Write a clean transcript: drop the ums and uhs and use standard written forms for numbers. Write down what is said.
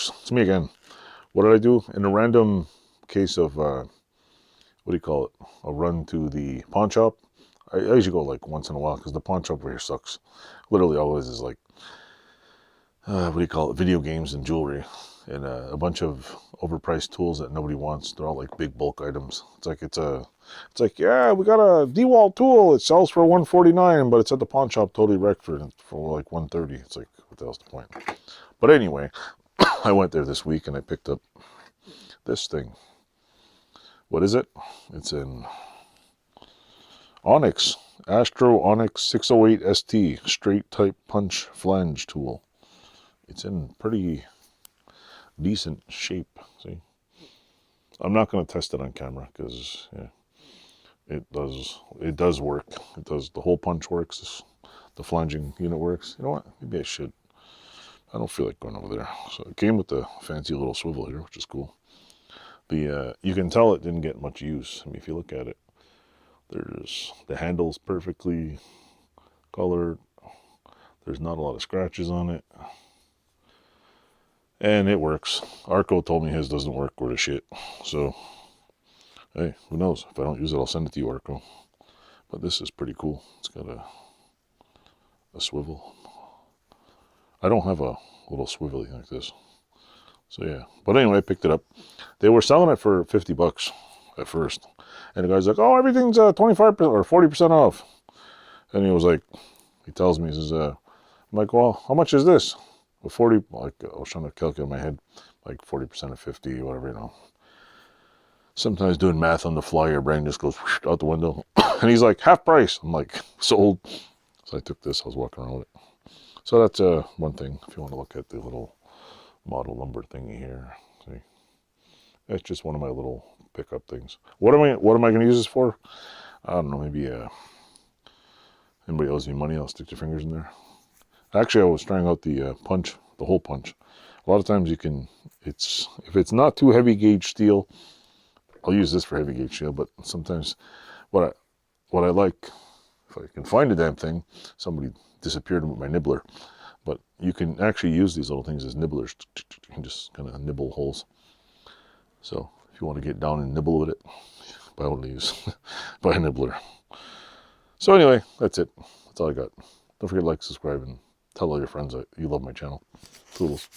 folks, it's me again. What did I do? In a random case of, what do you call it? A run to the pawn shop. I usually go like once in a while because the pawn shop over here sucks. Literally always is like, what do you call it? Video games and jewelry. And a bunch of overpriced tools that nobody wants. They're all like big bulk items. It's like, yeah, we got a DeWalt tool. It sells for $149, but it's at the pawn shop totally wrecked for like $130. It's like, what the hell's the point? But anyway, I went there this week and I picked up this thing. What is it? It's an ONYX Astro ONYX 608ST straight type punch flange tool. It's in pretty decent shape. See, I'm not going to test it on camera because yeah, it does work. It does. The whole punch works. The flanging unit works. You know what? Maybe I should. I don't feel like going over there. So it came with the fancy little swivel here, which is cool. The you can tell it didn't get much use. I mean, if you look at it, there's the handle's perfectly colored. There's not a lot of scratches on it. And it works. Arco told me his doesn't work worth a shit. So, hey, who knows? If I don't use it, I'll send it to you, Arco. But this is pretty cool. It's got a swivel. I don't have a little swivelly like this. So, yeah. But anyway, I picked it up. They were selling it for $50 at first. And the guy's like, oh, everything's 25% or 40% off. And he was like, he tells me, he says, I'm like, well, how much is this? 40, like I was trying to calculate in my head, like 40% of 50, whatever, you know. Sometimes doing math on the fly, your brain just goes out the window. And he's like, half price. I'm like, sold. So I took this, I was walking around with it. So that's one thing, if you want to look at the little model number thingy here. See, that's just one of my little pickup things. What am I going to use this for? I don't know, maybe anybody owes me money, I'll stick your fingers in there. Actually, I was trying out the punch, the hole punch. A lot of times you can, if it's not too heavy gauge steel, I'll use this for heavy gauge steel, but sometimes what I like, if I can find a damn thing, somebody disappeared with my nibbler, but you can actually use these little things as nibblers. You can just kind of nibble holes. So if you want to get down and nibble with it, by all means, buy a nibbler. So anyway, that's it. That's all I got. Don't forget to like, subscribe, and tell all your friends that you love my channel. Toodles.